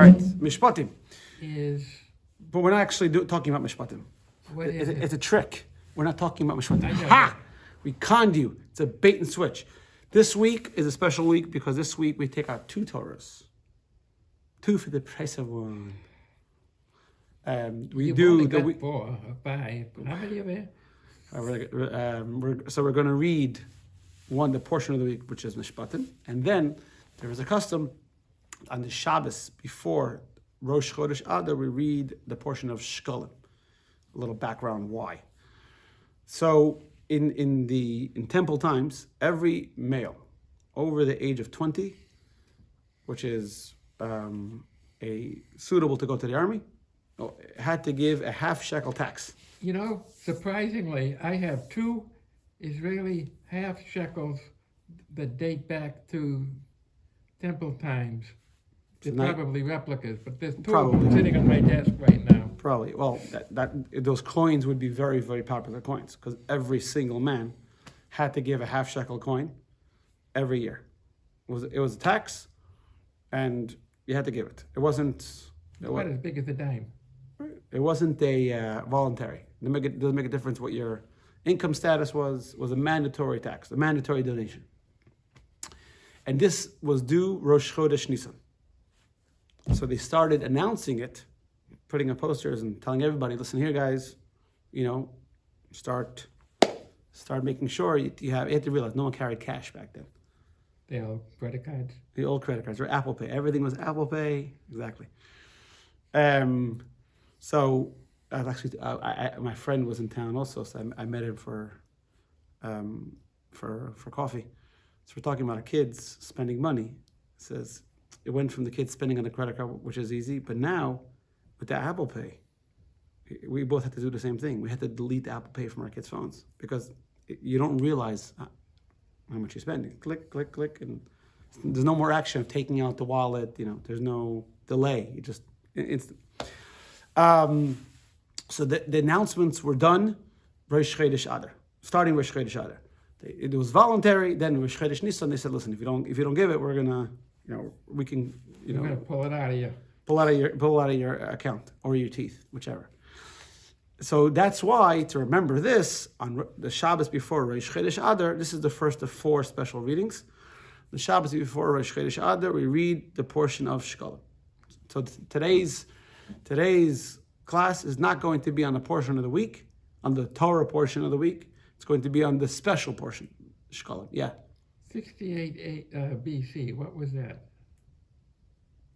All right, mishpatim. Is But we're not actually talking about mishpatim. what is it? It's a trick. We're not talking about mishpatim. I know Ha! We conned you. It's a bait and switch. This week is a special week because this week we take out two Torahs. Two for the price of one. We You've do only the got week. 4 or 5. How many of you? So we're going to read the portion of the week, which is mishpatim, and then there is a custom on the Shabbos before Rosh Chodesh Adar, we read the portion of Shekalim. A little background why. So in temple times, every male over the age of 20, which is suitable to go to the army, had to give a half-shekel tax. You know, surprisingly, I have 2 Israeli half-shekels that date back to temple times. They're probably replicas, but there's 2 of them sitting on my desk right now. Probably. Well, those coins would be very, very popular coins because every single man had to give a half-shekel coin every year. It was a tax, and you had to give it. It wasn't. Not as big as a dime. It wasn't a voluntary. It doesn't make a difference what your income status was. It was a mandatory tax, a mandatory donation. And this was due Rosh Chodesh Nisan. So they started announcing it, putting up posters and telling everybody, listen here, guys, start making sure you have to realize no one carried cash back then. They all credit cards. The old credit cards, or Apple Pay. Everything was Apple Pay, exactly. So my friend was in town also, so I met him for coffee. So we're talking about our kids spending money. It says it went from the kids spending on the credit card, which is easy, but now with the Apple Pay, we both had to do the same thing. We had to delete the Apple Pay from our kids' phones because you don't realize how much you're spending. Click, click, click, and there's no more action of taking out the wallet. There's no delay. You just instant. So the announcements were done Rosh Chodesh Adar, starting Rosh Chodesh Adar. It was voluntary. Then Rosh Chodesh Nisan, they said, listen, if you don't give it, we're gonna, we can, We're gonna pull it out of you. pull out of your account or your teeth, whichever. So that's why, to remember this, on the Shabbos before Rosh Chodesh Adar, this is the first of 4 special readings. The Shabbos before Rosh Chodesh Adar, we read the portion of Shekalim. So today's class is not going to be on the portion of the week, on the Torah portion of the week. It's going to be on the special portion, Shekalim. Yeah. 68 BC. What was that?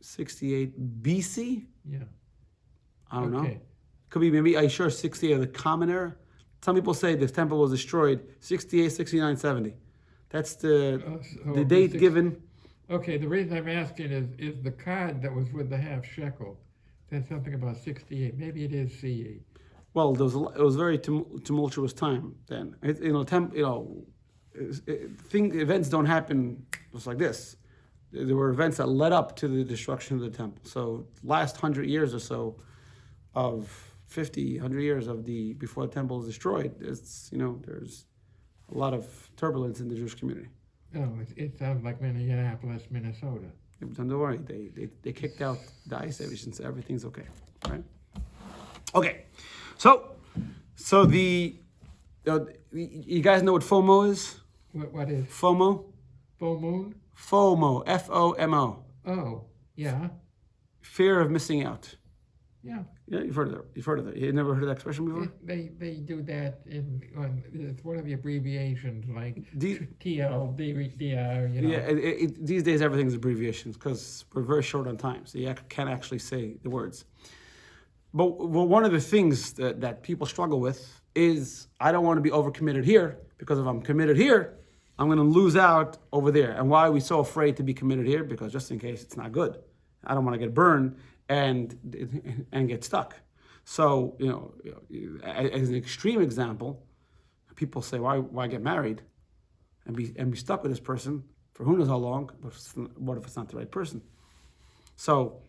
68 BC? Yeah. I don't know. Could be maybe, are you sure 68 of the common era? Some people say the temple was destroyed 68, 69, 70. That's the date given. Okay, the reason I'm asking is the card that was with the half shekel said something about 68. Maybe it is CE. Well, it was very tumultuous time then. Events don't happen just like this. There were events that led up to the destruction of the temple. So last 100 years or so of 50, 100 years before the temple is destroyed, there's a lot of turbulence in the Jewish community. Oh, it sounds like Minneapolis, Minnesota. Don't worry, they kicked out the Ice Age, so everything's okay, right? Okay, so you guys know what FOMO is? What is FOMO? full moon? FOMO, F-O-M-O. Oh, yeah. Fear of missing out. Yeah. Yeah, you've heard of that. You never heard of that expression before? They do that it's one of the abbreviations like TL, DR, Yeah, these days everything's abbreviations because we're very short on time, so you can't actually say the words. But one of the things that people struggle with is, I don't want to be overcommitted here because if I'm committed here, I'm going to lose out over there. And why are we so afraid to be committed here? Because just in case it's not good. I don't want to get burned and get stuck. So, as an extreme example, people say, why get married and be stuck with this person for who knows how long? What if it's not the right person? So,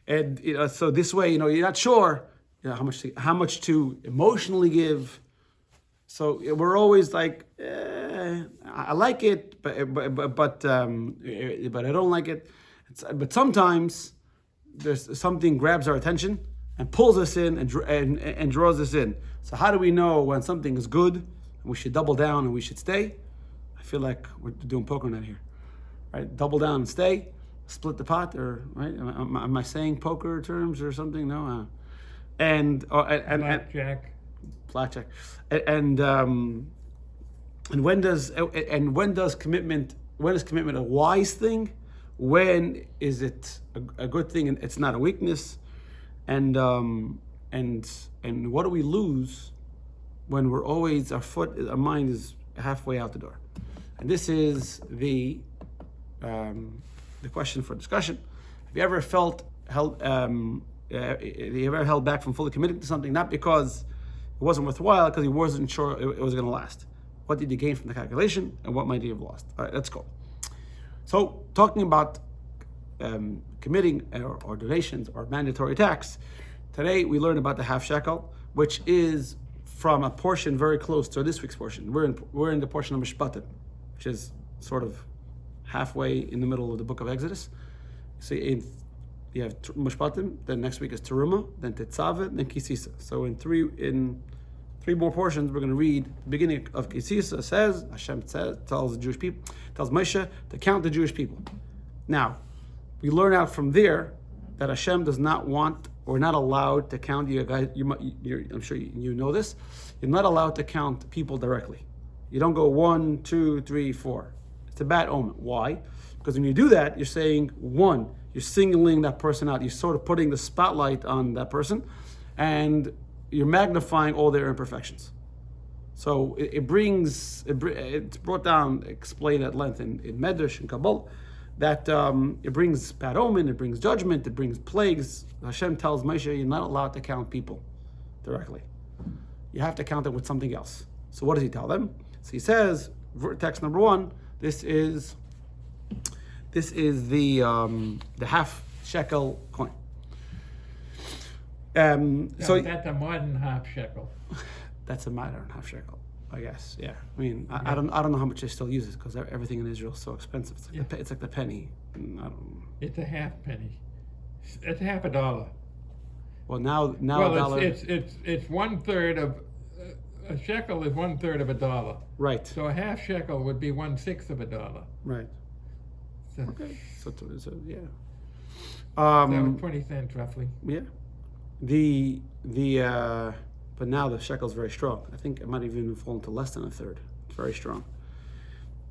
so this way, you're not sure how much to emotionally give. So we're always like, I like it, but I don't like it. But sometimes there's something grabs our attention and pulls us in and draws us in. So how do we know when something is good and we should double down and we should stay? I feel like we're doing poker night here, right? Double down and stay, split the pot, or right? Am I saying poker terms or something? No. And blackjack, and when does commitment a wise thing? When is it a good thing and it's not a weakness? And what do we lose when we're always our mind is halfway out the door? And this is the question for discussion. Have you ever held back from fully committing to something, not because it wasn't worthwhile, because you wasn't sure it was going to last? What did you gain from the calculation, and what might you have lost? All right, let's go. So, talking about committing or donations or mandatory tax, today we learn about the half-shekel, which is from a portion very close to this week's portion. We're in the portion of Mishpatim, which is sort of halfway in the middle of the book of Exodus. So you have Mishpatim, then next week is Teruma, then Tetzaveh, then Kisisa. So in three more portions, we're going to read the beginning of Kisisa. Says Hashem tells the Jewish people, tells Moshe to count the Jewish people. Now, we learn out from there that Hashem does not want or not allowed to count you guys. I'm sure you know this. You're not allowed to count people directly. You don't go 1, 2, 3, 4. It's a bad omen. Why? Because when you do that, you're saying one. You're singling that person out. You're sort of putting the spotlight on that person, and you're magnifying all their imperfections. So it's brought down, explained at length in Medrash and Kabbalah, that it brings bad omen, it brings judgment, it brings plagues. Hashem tells Moshe, you're not allowed to count people directly. You have to count them with something else. So what does he tell them? So he says, text number 1, this is the half-shekel coin. So that's a modern half-shekel. That's a modern half-shekel, I guess. Yeah. I mean, I don't know how much they still use it, because everything in Israel is so expensive. It's like the penny. It's a half penny. It's half a dollar. Well, now well, a dollar. It's 1/3 of a shekel is 1/3 of a dollar. Right. So a half shekel would be 1/6 of a dollar. Right. So, Okay. So yeah. So 20 cents roughly. Yeah. But now the shekel's very strong. I think it might even fall to less than 1/3. It's very strong.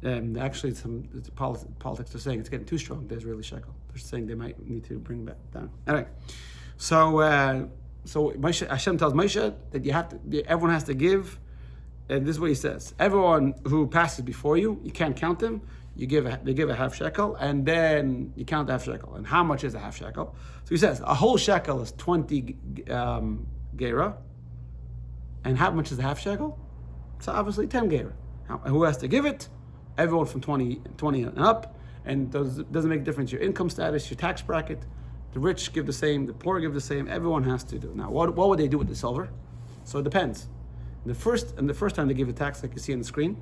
And actually, the politics are saying it's getting too strong. The Israeli shekel. They're saying they might need to bring that down. Anyway, so Hashem tells Moshe that everyone has to give, and this is what he says: everyone who passes before you, you can't count them. They give a half shekel, and then you count the half shekel. And how much is a half shekel? So he says a whole shekel is 20 gera. And how much is a half shekel? So obviously 10 gera. Who has to give it? Everyone from 20 and up. And doesn't make a difference your income status, your tax bracket. The rich give the same, the poor give the same. Everyone has to do. Now, what would they do with the silver? So it depends. The first time they give the tax, like you see on the screen,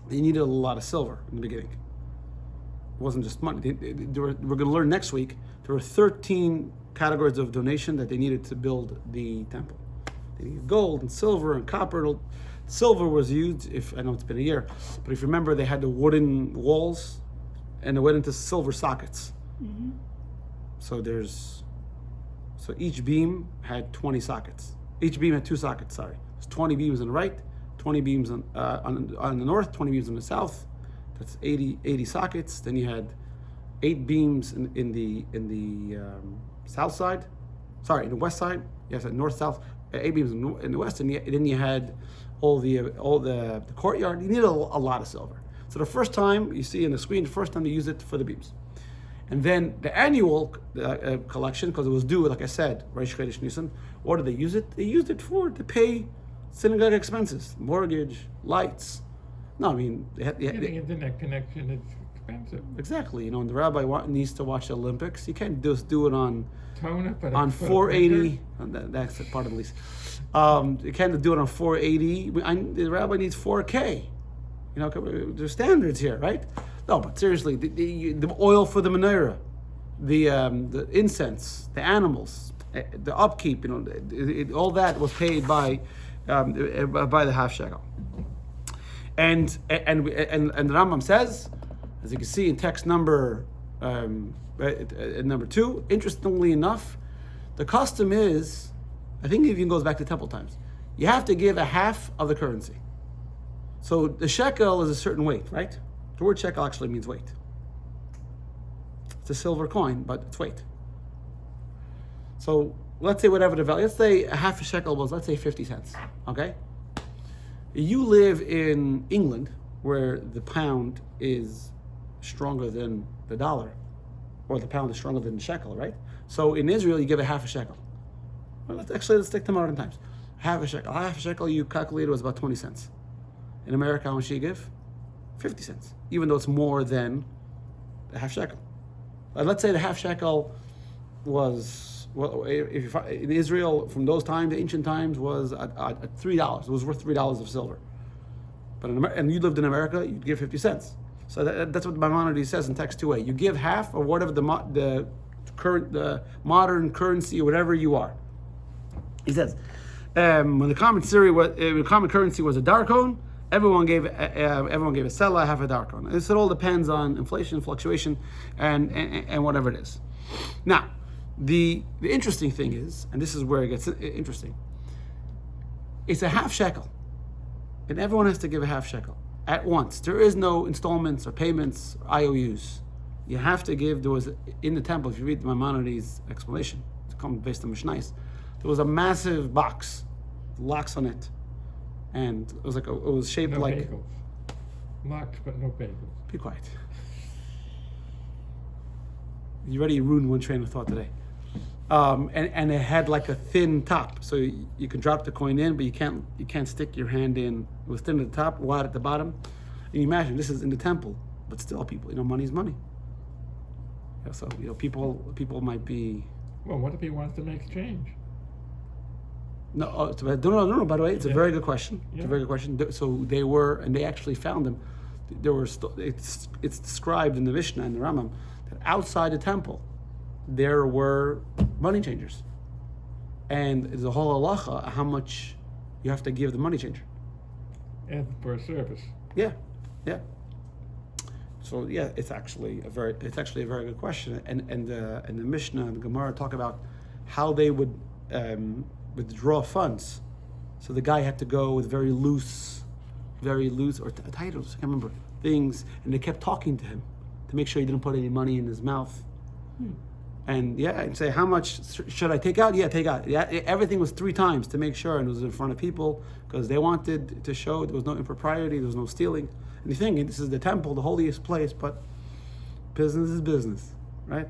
they needed a lot of silver in the beginning. It wasn't just money. We're going to learn next week. There were 13 categories of donation that they needed to build the temple. They needed gold and silver and copper. Silver was used, I know it's been a year, but if you remember, they had the wooden walls, and they went into silver sockets. Mm-hmm. So each beam had 20 sockets. Each beam had 2 sockets. Sorry, there's 20 beams on the right, 20 beams on the north, 20 beams on the south. That's 80 sockets. Then you had 8 beams in the south side. Sorry, in the west side. Yes, north south. 8 beams in the west, and then you had all the courtyard. You needed a lot of silver. So the first time you see in the screen, the first time they use it for the beams, and then the annual collection, because it was due, like I said, Rosh Chodesh Nisan. What did they use it? They used it to pay synagogue expenses, mortgage, lights. No, I mean getting internet connection is expensive. Exactly. And the rabbi needs to watch the Olympics. You can't just do it on 480. That's part of the lease. You can't do it on 480. The rabbi needs 4K. There's standards here, right? No, but seriously, the oil for the menorah, the incense, the animals, the upkeep, all that was paid by the half shekel. And the Rambam says, as you can see in text number 2, interestingly enough, the custom is, I think it even goes back to temple times, you have to give a half of the currency. So the shekel is a certain weight, right? The word shekel actually means weight. It's a silver coin, but it's weight. So let's say whatever the value, let's say a half a shekel was, let's say 50 cents, okay? You live in England, where the pound is stronger than the dollar, or the pound is stronger than the shekel, right? So in Israel, you give a half a shekel. Well, let's stick to modern times. Half a shekel, you calculated was about 20 cents. In America, how much do you give? 50 cents, even though it's more than the half shekel. Let's say the half shekel was, well, if in Israel from those times, the ancient times, was at $3. It was worth $3 of silver. But and you lived in America, you'd give 50 cents. So that's what Maimonides says in text 2a. You give half of whatever the modern currency or whatever you are. He says, when the common currency was a darkon, everyone gave a selah, half a darkon. This all depends on inflation, fluctuation, and whatever it is. Now, the interesting thing is, and this is where it gets interesting, it's a half shekel, and everyone has to give a half shekel at once. There is no installments or payments or IOUs. You have to give. There was in the temple, if you read Maimonides' explanation, it's come based on Mishnais, there was a massive box, locks on it, and it was it was shaped like bagels. Locks, but no bagels. Be quiet. You already ruined one train of thought today. And it had like a thin top, so you can drop the coin in, but you can't stick your hand in. It was thin at the top, wide at the bottom. And you imagine this is in the temple, but still, people, money's money. Yeah, so people might be. Well, what if he wants to make change? No, no. By the way, it's a very good question. It's a very good question. So they were, and they actually found them. There were. It's described in the Mishnah and the Rambam that outside the temple there were money changers, and there's a whole halacha how much you have to give the money changer. And for a service. Yeah. So yeah, it's actually a very good question. And the Mishnah and the Gemara talk about how they would withdraw funds. So the guy had to go with very loose or titles, I can't remember, things, and they kept talking to him to make sure he didn't put any money in his mouth. And and say, how much should I take out? Yeah, take out. Yeah, everything was 3 times to make sure, and it was in front of people because they wanted to show there was no impropriety, there was no stealing. And you're thinking, this is the temple, the holiest place, but business is business, right?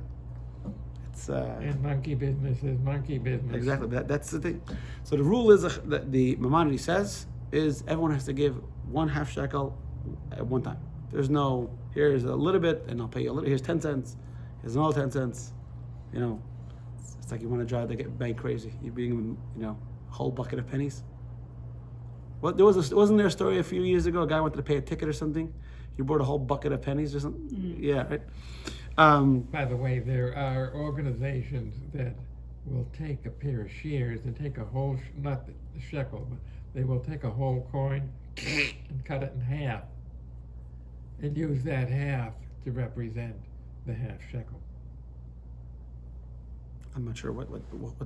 It's and monkey business is monkey business. Exactly. That's the thing. So the rule is that the Maimonides says is everyone has to give 1 half shekel at one time. There's no, here's a little bit, and I'll pay you a little. Here's 10 cents. Here's another 10 cents. It's like you want to drive the bank crazy. You're being, a whole bucket of pennies. What wasn't there a story a few years ago? A guy wanted to pay a ticket or something. He bought a whole bucket of pennies or something. Mm-hmm. Yeah, right. By the way, there are organizations that will take a pair of shears and take a whole, not the shekel, but they will take a whole coin and cut it in half and use that half to represent the half shekel. I'm not sure what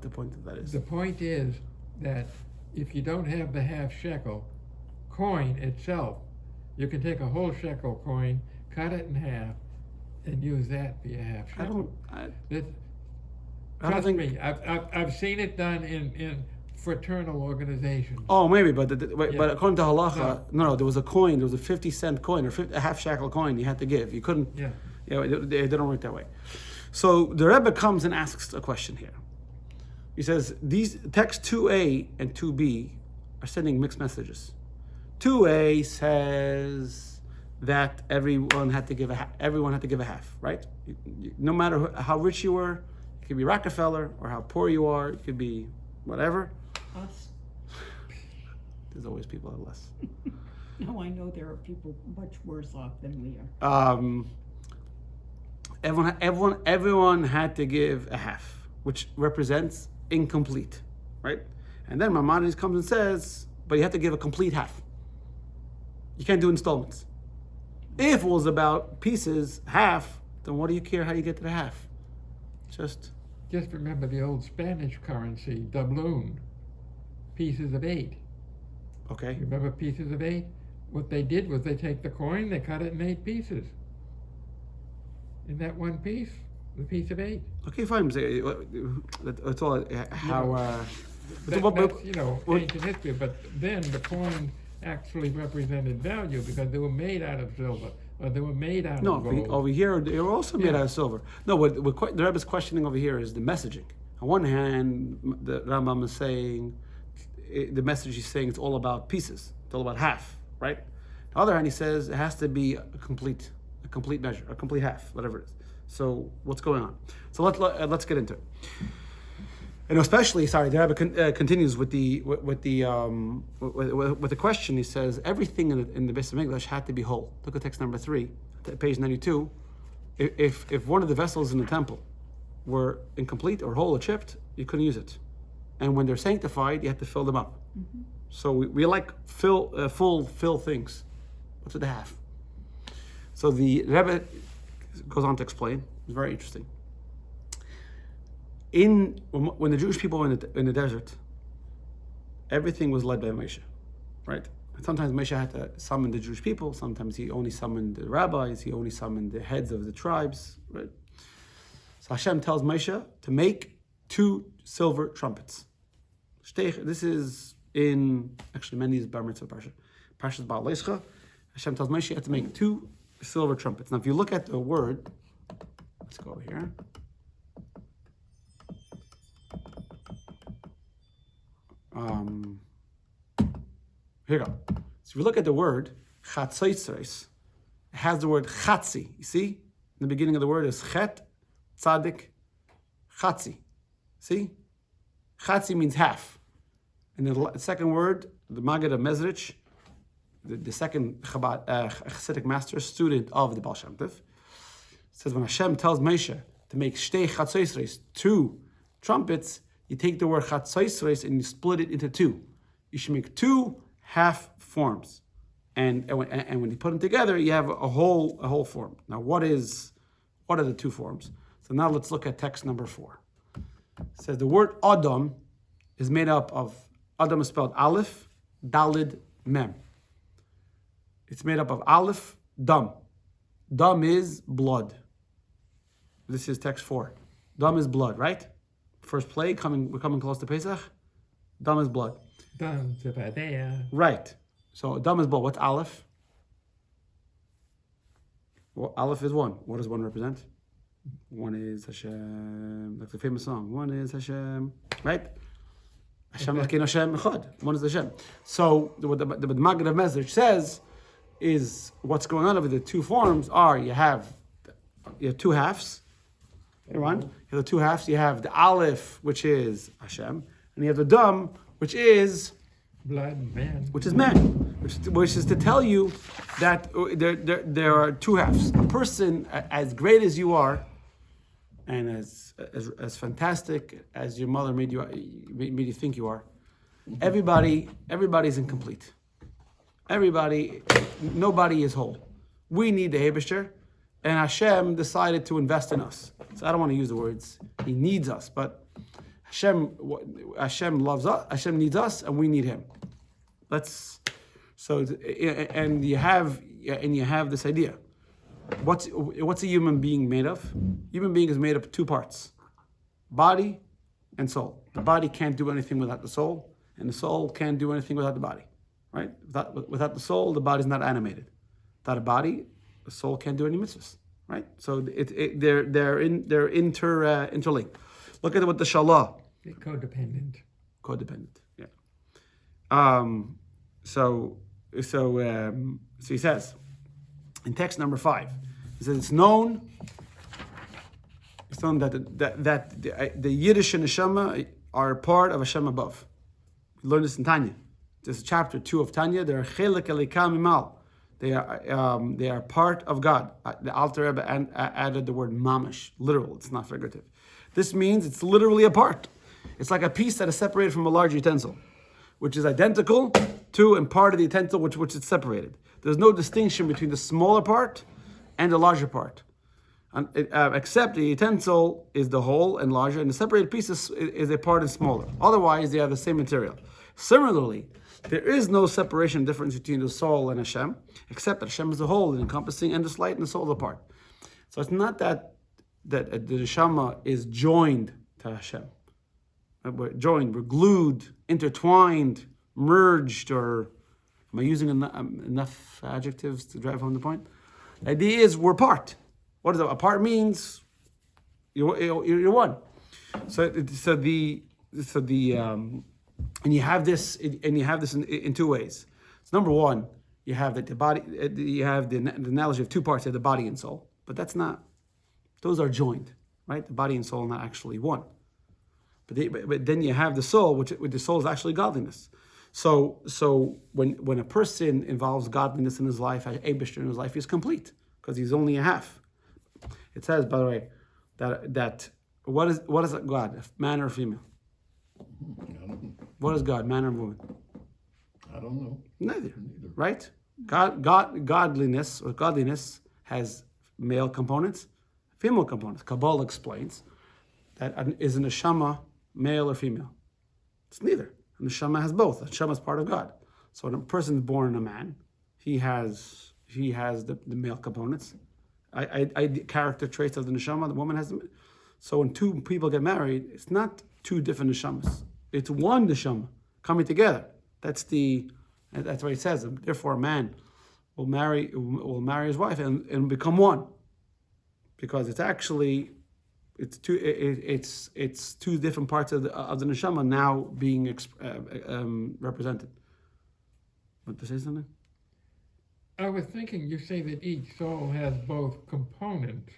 the point of that is. The point is that if you don't have the half shekel coin itself, you can take a whole shekel coin, cut it in half, and use that for your half shekel. Trust me, I've seen it done in fraternal organizations. Oh, maybe, but according to halacha, no, there was a coin. There was a 50-cent coin or a half shekel coin you had to give. You couldn't. Yeah. They don't work that way. So the Rebbe comes and asks a question here. He says these text 2a and 2b are sending mixed messages. 2a says that everyone had to give a half, right? No matter how rich you were, you could be Rockefeller, or how poor you are, you could be whatever. Us. There's always people that are less. No, I know there are people much worse off than we are. everyone had to give a half, which represents incomplete, right? And then Maimonides comes and says, but you have to give a complete half. You can't do installments. If it was about pieces, half, then what do you care how you get to the half? Just remember the old Spanish currency, doubloon, pieces of 8. okay. Remember pieces of 8? What they did was they take the coin, they cut it in 8 pieces. In that one piece, the piece of 8. Okay, fine. That's all. How? That's ancient history. But then the coin actually represented value because they were made out of silver or they were made out of gold. Over here they were also made out of silver. No, what the Rebbe is questioning over here is the messaging. On one hand, the Rambam is saying the message he's saying it's all about pieces. It's all about half, right? On the other hand, he says it has to be a complete measure, a complete half, whatever it is. So what's going on? So let's get into it. And especially, the Rebbe continues with the question. He says everything in the Beis Hamikdash had to be whole. Look at text number 3, page 92. If one of the vessels in the temple were incomplete or whole or chipped, you couldn't use it. And when they're sanctified, you have to fill them up. Mm-hmm. So we like full things. What's with the half? So the Rebbe goes on to explain. It's very interesting. When the Jewish people were in the desert, everything was led by Moshe, right? And sometimes Moshe had to summon the Jewish people. Sometimes he only summoned the rabbis. He only summoned the heads of the tribes, right? So Hashem tells Moshe to make 2 silver trumpets. This is in many is Bar Mitzvah Parshat. Parshat Ba'al Leischa. Hashem tells Moshe you have to make 2 silver trumpets. Now, if you look at the word, let's go over here. Here you go. So if you look at the word chatzoisres, it has the word chatzi. You see, in the beginning of the word is chet, tzadik, chatzi. See, chatzi means half. And the second word, the Maggid of Mezrich, the second Chassidic master, student of the Baal Shem Tov, says when Hashem tells Moshe to make shtei chatzoisres, 2 trumpets, you take the word chatzoisres and you split it into 2. You should make 2 half forms, and when you put them together, you have a whole form. Now, what are the 2 forms? So now let's look at text number 4. It says the word Adam is made up of, Adam is spelled Aleph, Dalid, Mem. It's made up of Aleph, Dam. Dam is blood. This is text 4. Dam is blood, right? First plague, we're coming close to Pesach. Dam is blood. Dam Zevadeya. Right. So Dam is blood. What's Aleph? Well, Aleph is 1. What does 1 represent? 1 is Hashem, like the famous song. 1 is Hashem, right? Hashem Lakeinu Hashem Echad. 1 is Hashem. So what the Maggid of Mezrich says is what's going on over the 2 forms are you have 2 halves. Everyone, you have the 2 halves. You have the Aleph, which is Hashem, and you have the Dam, which is blood, man. Which is man, which is to tell you that there are 2 halves. A person as great as you are, and as fantastic as your mother made you think you are, everybody's incomplete. Nobody is whole. We need the Hebesher, and Hashem decided to invest in us. So I don't want to use the words He needs us, but Hashem loves us. Hashem needs us, and we need Him. And you have this idea. What's a human being made of? Human being is made of 2 parts: body and soul. The body can't do anything without the soul, and the soul can't do anything without the body. Right? Without the soul, the body's not animated. Without a body, the soul can't do any mitzvahs. Right? So they're interlinked. Look at what the Shalah. They're codependent. Yeah. So he says in text number 5, he says it's known that the Yiddish and Neshama are part of Hashem above. We learned this in Tanya. This is chapter 2 of Tanya. They're chelik elikam imal. They are part of God. The Alter Rebbe added the word mamish, literal. It's not figurative. This means it's literally a part. It's like a piece that is separated from a large utensil, which is identical to and part of the utensil which is separated. There's no distinction between the smaller part and the larger part, except the utensil is the whole and larger, and the separated piece is a part and smaller. Otherwise, they have the same material. Similarly, there is no separation difference between the soul and Hashem, except that Hashem is the whole, encompassing, and the slight and the soul apart. So it's not that the neshama is joined to Hashem. We're joined, we're glued, intertwined, merged, or am I using enough adjectives to drive home the point? The idea is we're part. What does a part means? You're one. And you have this in two ways. So number one, you have that the body, you have the analogy of two parts, you have the body and soul, but that's not. Those are joined, right? The body and soul are not actually one. But then you have the soul, which the soul is actually godliness. So when a person involves godliness in his life, Eibishter in his life, he's complete because he's only a half. It says, by the way, that what is God, man or female? What is God, man or woman? I don't know. Neither. Right? Godliness has male components, female components. Kabbalah explains that is a neshama male or female? It's neither. A neshama has both. A neshama is part of God. So when a person is born a man, he has the male components. Character traits of the neshama. The woman has them. So when two people get married, it's not two different neshamas. It's one neshama coming together. That's what it says. Therefore, a man will marry his wife and become one, because it's actually it's two different parts of the neshama now being represented. Want to say something? I was thinking, you say that each soul has both components.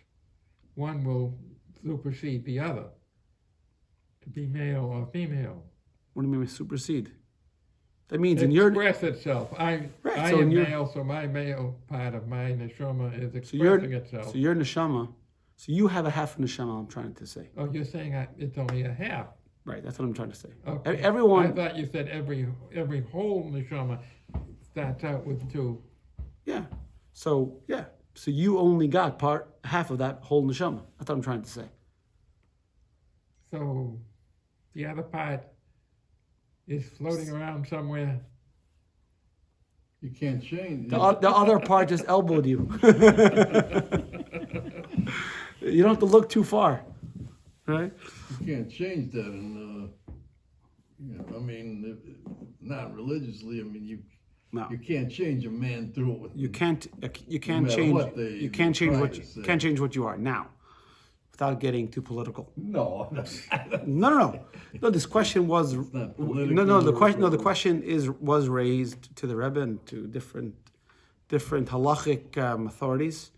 One will supersede the other, to be male or female. What do you mean by supersede? That means express itself. I so am male, so my male part of my neshama is expressing itself. So you're neshama. So you have a half neshama, I'm trying to say. Oh, you're saying it's only a half. Right, that's what I'm trying to say. Okay. Everyone. I thought you said every whole neshama starts out with two. Yeah. So you only got half of that whole neshama. That's what I'm trying to say. So the other part is floating around somewhere. You can't change. The other part just elbowed you. You don't have to look too far, right? You can't change that, and not religiously. I mean, you can't change a man through it. You can't change. You can't change what you are now, without getting too political. No. No. This question was The question was raised to the Rebbe and to different halachic authorities.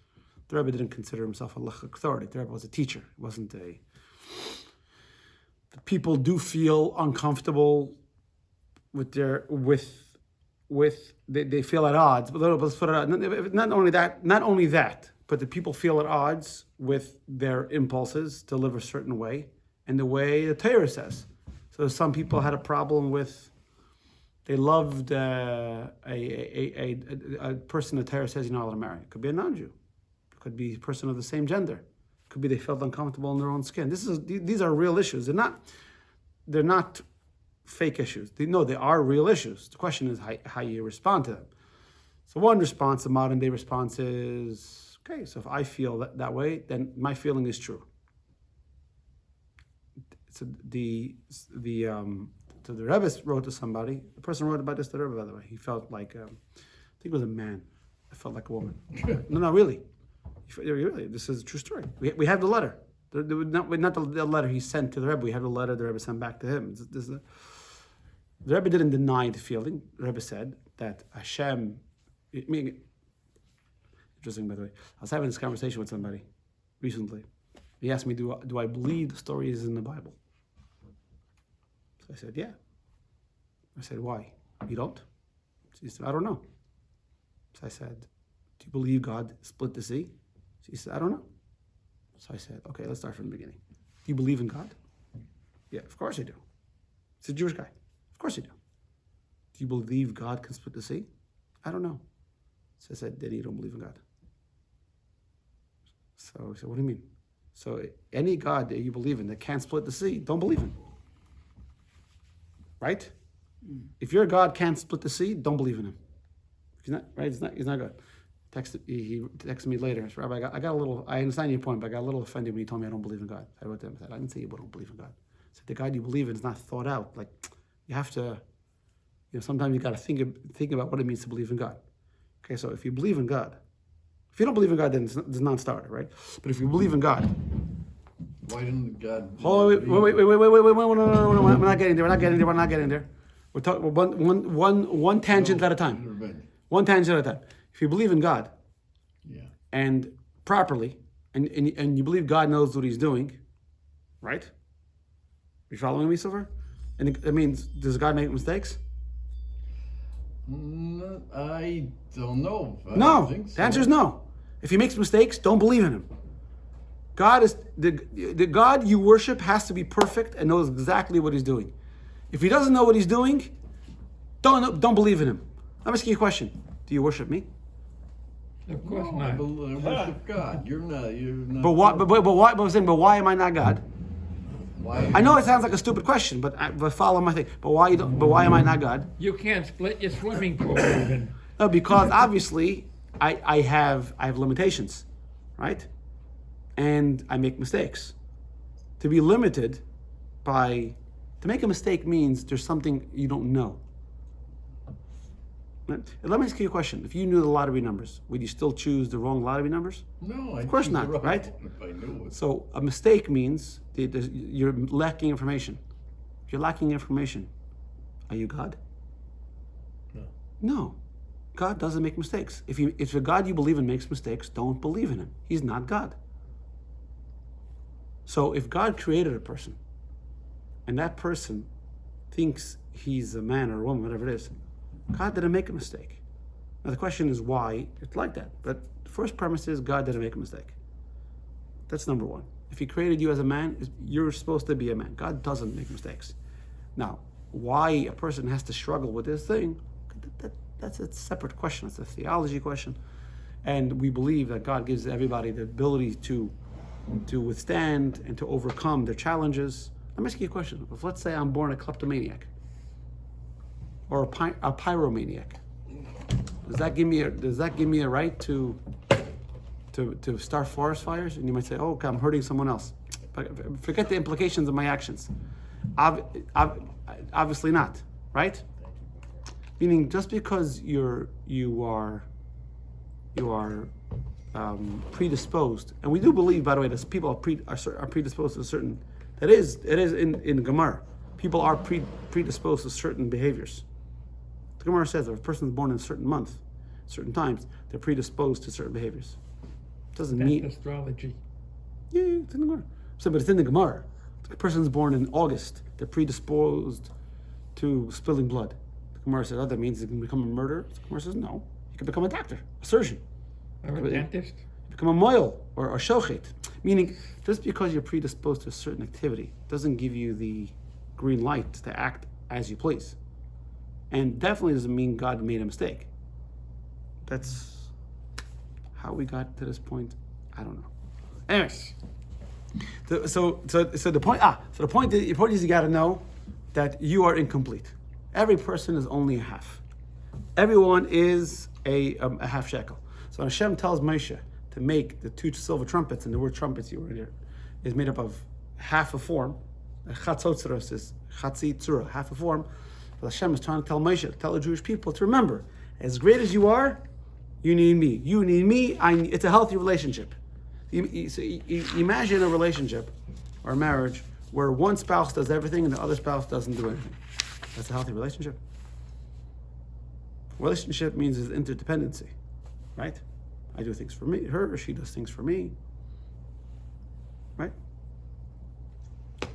The Rebbe didn't consider himself a halachic authority. The Rebbe was a teacher. It wasn't a. The people do feel uncomfortable with they feel at odds. But let's put it out. Not only that, but the people feel at odds with their impulses to live a certain way and the way the Torah says. So some people had a problem with, they loved a person the Torah says you're not allowed to marry. It could be a non-Jew. It could be a person of the same gender. It could be they felt uncomfortable in their own skin. These are real issues. They're not fake issues. They are real issues. The question is how you respond to them. So one response, the modern day response is, okay, so if I feel that way, then my feeling is true. So the Rebbe wrote to somebody. The person wrote about this to the Rebbe, by the way. He felt like, I think it was a man. I felt like a woman. No, really. Really, this is a true story. We have the letter. Not the letter he sent to the Rebbe. We have the letter the Rebbe sent back to him. The Rebbe didn't deny the feeling. The Rebbe said that Hashem. Interesting, by the way. I was having this conversation with somebody recently. He asked me, "Do I believe the story is in the Bible?" So I said, "Yeah." I said, "Why? You don't?" He said, "I don't know." So I said, do you believe God split the sea? She said, I don't know. So I said, okay, let's start from the beginning. Do you believe in God? Yeah, of course I do. He's a Jewish guy. Of course I do. Do you believe God can split the sea? I don't know. So I said, then you don't believe in God. So he said, what do you mean? So any God that you believe in that can't split the sea, don't believe in. Right? If your God can't split the sea, don't believe in him. He's not right. He's not good. He texted me later. Said, Rabbi, I got a little. I understand your point, but I got a little offended when he told me I don't believe in God. I wrote to him. I said, I didn't say you don't believe in God. I said the God you believe in is not thought out. Like you have to. Sometimes you got to think about what it means to believe in God. Okay, so if you believe in God, if you don't believe in God, then it's a non-starter, right? But if you believe in God, why didn't God? Oh, wait, no, we're not getting there. We're talking one tangent at a time. One tangent at a time. If you believe in God, yeah, and properly, and you believe God knows what He's doing, right? You following me so far? And that means, does God make mistakes? I don't know. I No. don't think so. The answer is no. If He makes mistakes, don't believe in Him. God is the God you worship has to be perfect and knows exactly what He's doing. If He doesn't know what He's doing, don't believe in Him. Let me ask you a question. Do you worship me? Of course No, I not. worship God. You're not. But why? But why am I not God? Why? I know it sounds like a stupid question, but follow my thing. But why am I not God? You can't split your swimming pool even. No, because obviously I have limitations, right? And I make mistakes. To be limited to make a mistake means there's something you don't know. Let me ask you a question. If you knew the lottery numbers, would you still choose the wrong lottery numbers? No, Of course not, right? If I knew it. So a mistake means you're lacking information. If you're lacking information, are you God? No. God doesn't make mistakes. If the God you believe in makes mistakes, don't believe in Him. He's not God. So if God created a person, and that person thinks he's a man or a woman, whatever it is, God didn't make a mistake. Now the question is why it's like that. But the first premise is God didn't make a mistake. That's number one. If He created you as a man, you're supposed to be a man. God doesn't make mistakes. Now, why a person has to struggle with this thing, that's a separate question. It's a theology question. And we believe that God gives everybody the ability to withstand and to overcome their challenges. Let me ask you a question. If let's say I'm born a kleptomaniac or a pyromaniac, does that give me a right to start forest fires? And you might say, oh, okay, I'm hurting someone else. But forget the implications of my actions. Obviously not, right? Meaning, just because you are predisposed, and we do believe, by the way, that people are predisposed to certain. It is in Gemara. People are predisposed to certain behaviors. The Gemara says that if a person is born in a certain month, certain times, they're predisposed to certain behaviors. Doesn't mean astrology. Yeah, it's in the Gemara. So, but it's in the Gemara. If a person is born in August, they're predisposed to spilling blood. The Gemara says, that means he can become a murderer. The Gemara says, no, he can become a doctor, a surgeon. Or a dentist. Become a moil or a shochet. Meaning, just because you're predisposed to a certain activity doesn't give you the green light to act as you please. And definitely doesn't mean God made a mistake. That's how we got to this point. I don't know. Anyways, so the point is you got to know that you are incomplete. Every person is only a half. Everyone is a half-shekel. So Hashem tells Moshe to make the 2 silver trumpets, and the word trumpets you were here is made up of half a form. Chatzotzeros is chatzi tzura, half a form. But Hashem is trying to tell Moshe, to tell the Jewish people to remember, as great as you are, you need me. You need me. It's a healthy relationship. Imagine a relationship or a marriage where one spouse does everything and the other spouse doesn't do anything. That's a healthy relationship. Relationship means there's interdependency, right? I do things for her, or she does things for me, right?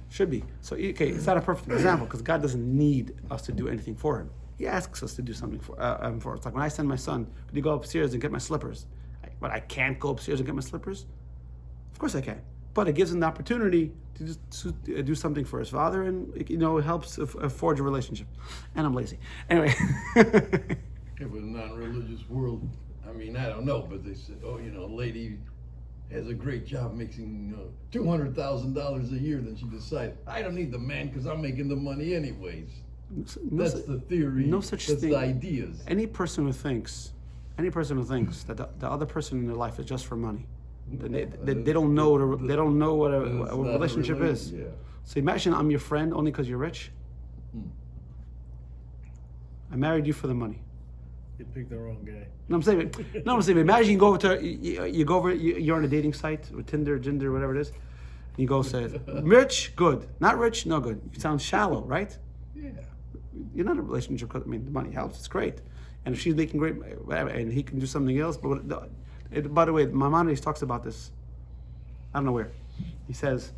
Should be. So, okay, it's not a perfect example because God doesn't need us to do anything for Him. He asks us to do something for us. Like when I send my son, could you go upstairs and get my slippers? But I can't go upstairs and get my slippers? Of course I can. But it gives him the opportunity to just do something for his father, and it helps forge a relationship. And I'm lazy. Anyway. It was a non-religious world. I mean, I don't know, but they said, oh, a lady has a great job making $200,000 a year. Then she decided, I don't need the man because I'm making the money anyways. That's the theory. No such That's thing. the ideas. Any person who thinks that the other person in their life is just for money, they don't know what a relationship is. Yeah. So imagine I'm your friend only because you're rich. I married you for the money. You picked the wrong guy. I'm saying. Imagine you go over to you're on a dating site or Tinder, Ginder, whatever it is. And you go say, rich, good. Not rich, no good. You sound shallow, right? Yeah. You're not in a relationship because the money helps. It's great, and if she's making great, whatever, and he can do something else. But by the way, Maimonides talks about this. I don't know where. He says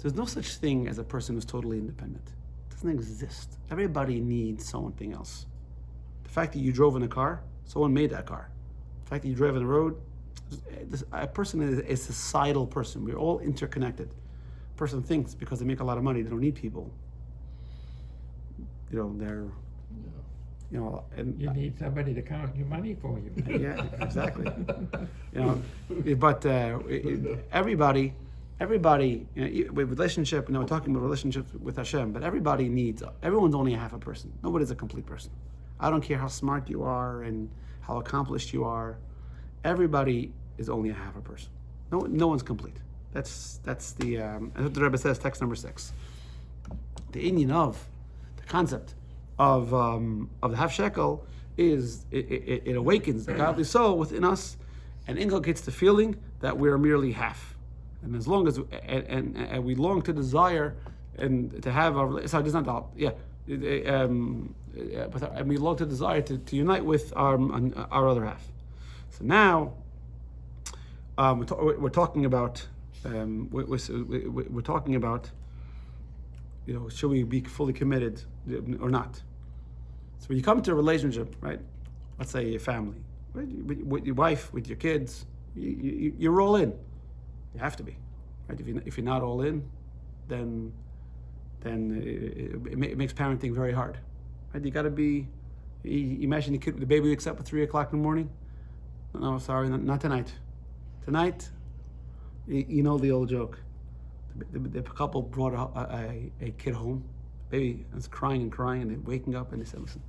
there's no such thing as a person who's totally independent. It doesn't exist. Everybody needs something else. The fact that you drove in a car, someone made that car. The fact that you drive on the road, a person is a societal person. We're all interconnected. A person thinks because they make a lot of money, they don't need people. They're, and You need somebody to count your money for you. yeah, exactly. But everybody, with relationship. We're talking about relationships with Hashem, but everyone's only a half a person. Nobody's a complete person. I don't care how smart you are and how accomplished you are. Everybody is only a half a person. No one's complete. That's what the Rebbe says, text number 6. The Indian of the concept of the Half-Shekel is it awakens the godly soul within us and inculcates the feeling that we're merely half. And as long as and we long to desire and to have our sorry, not all, yeah. And we long to desire to unite with our other half. So now we're talking about we're talking about should we be fully committed or not? So when you come to a relationship, right? Let's say a family, right? With your wife, with your kids, you're all in. You have to be, right? If you're not all in, then it makes parenting very hard, right? You got to be. Imagine the baby wakes up at 3:00 in the morning. No, sorry, not tonight. Tonight, the old joke. The couple brought a kid home. Baby was crying, and they're waking up, and they said, "Listen,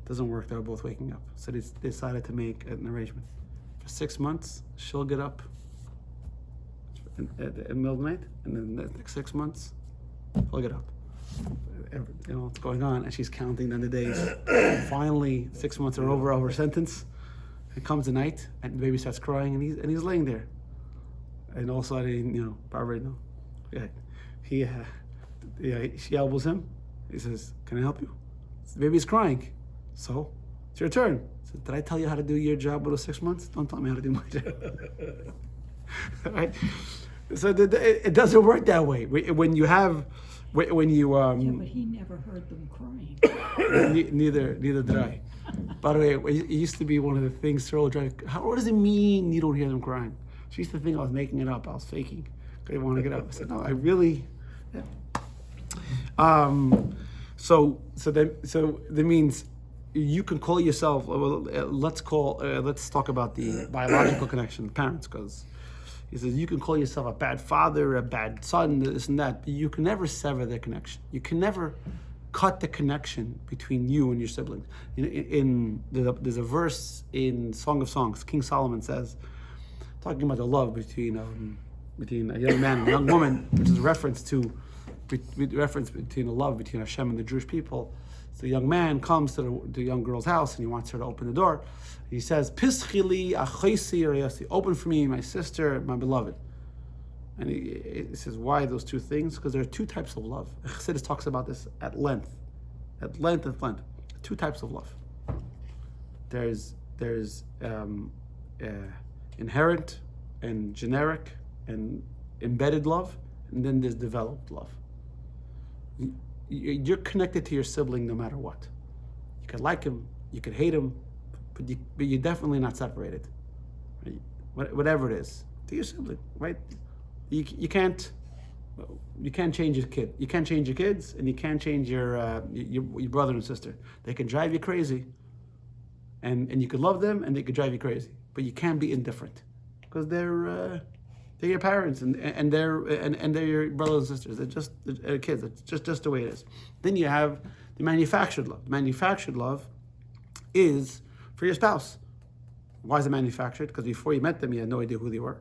it doesn't work." They were both waking up, so they decided to make an arrangement. For 6 months, she'll get up in the middle of the night, and then the next 6 months, he'll get up. What's going on, and she's counting down the days. Finally, 6 months are over of her sentence. It comes the night, and the baby starts crying, and he's laying there. And all of a sudden, Barbara, she elbows him. He says, "Can I help you?" The baby's crying. So, it's your turn. So, did I tell you how to do your job with those 6 months? Don't tell me how to do my job. Right? So it doesn't work that way. When you Yeah, but he never heard them crying. neither did I. By the way, it used to be one of the things Cheryl would drive. What does it mean you don't hear them crying? She used to think I was making it up. I was faking. I didn't want to get up. I said, no, I really. Yeah. So that means you can call yourself. Well, let's talk about the biological connection, the parents, because he says you can call yourself a bad father, a bad son, this and that. But you can never sever the connection. You can never cut the connection between you and your siblings. There's a verse in Song of Songs. King Solomon says, talking about the love between a young man and a young woman, which is a reference between the love between Hashem and the Jewish people. So the young man comes to the young girl's house and he wants her to open the door. He says, "Pischili achoisi reyasi," open for me, my sister, my beloved. And he says, why those two things? Because there are two types of love. Chassidus talks about this at length. Two types of love. There's inherent and generic and embedded love, and then there's developed love. You're connected to your sibling no matter what. could like him, you could hate him, but you're definitely not separated. Right? Whatever it is, to your sibling, right? You can't change your kid. You can't change your kids, and you can't change your brother and sister. They can drive you crazy, and you could love them, and they could drive you crazy. But you can't be indifferent, because they're your parents, and they're your brothers and sisters. They're kids. It's just the way it is. Then you have the manufactured love. Manufactured love is for your spouse. Why is it manufactured? Because before you met them, you had no idea who they were.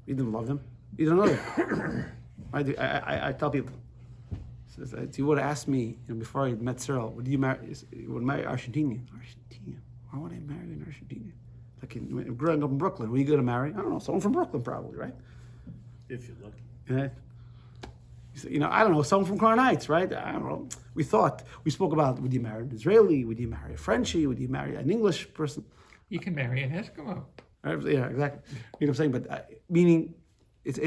You didn't love them. You don't know them. I tell people, if you would have asked me before I met Cyril, would you marry Argentinian? Argentina. Why would I marry an Argentinian? Like growing up in Brooklyn, who are you going to marry? I don't know, someone from Brooklyn probably, right? If you're lucky. Yeah. I don't know, someone from Crown Heights, right? I don't know. We spoke about, would you marry an Israeli? Would you marry a Frenchie? Would you marry an English person? You can marry an Eskimo. Yeah, exactly. You know what I'm saying? But meaning, it's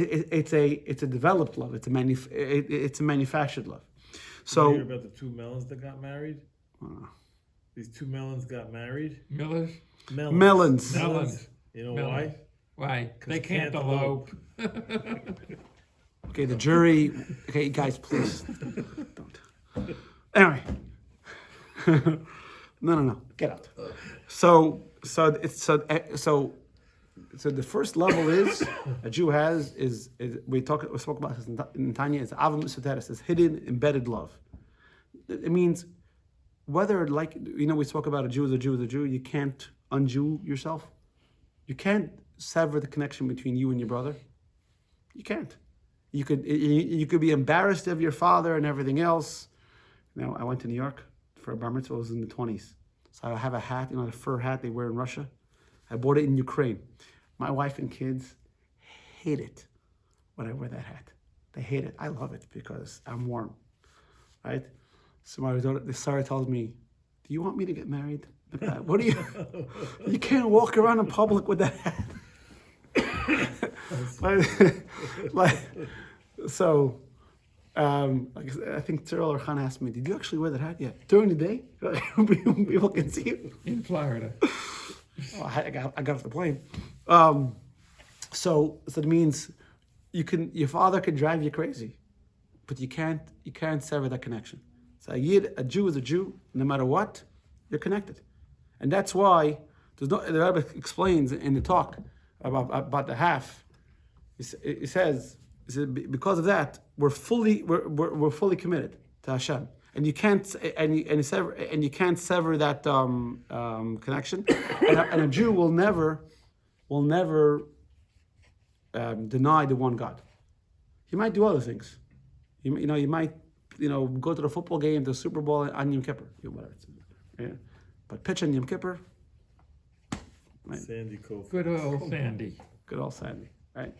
a developed love. It's a manufactured love. So You hear about the two melons that got married? These two melons got married. Millers? melons. Melons. You know Melons. why? Why? 'Cause They can't can't elope. Okay, the jury. Okay, guys, please don't. Anyway, no, get out. So the first level is a Jew has is we spoke about this in Tanya. It's Ava Mitzvah. It's hidden, embedded love. It means whether we spoke about a Jew is a Jew is a Jew. You can't un-Jew yourself. You can't sever the connection between you and your brother. You can't. You could be embarrassed of your father and everything else. I went to New York for a bar mitzvah. It was in the 20s. So I have a hat, the fur hat they wear in Russia. I bought it in Ukraine. My wife and kids hate it when I wear that hat. They hate it. I love it because I'm warm, right? So the Sarah tells me, "Do you want me to get married? What do you? You can't walk around in public with that hat." I think Cyril or Khan asked me, "Did you actually wear that hat yet during the day? People can see you." In Florida. I got off the plane. So it means your father can drive you crazy, but you can't sever that connection. So a Jew is a Jew, no matter what, you're connected, and that's why the Rebbe explains in the talk about the half. He says because of that we're fully committed to Hashem. And you can't sever that connection. And a Jew will never deny the one God. He might do other things. You might go to the football game, the Super Bowl on Yom Kippur, whatever. Yeah. But pitch on Yom Kippur. Right? Sandy Cove. Good old Sandy. Good old Sandy, right?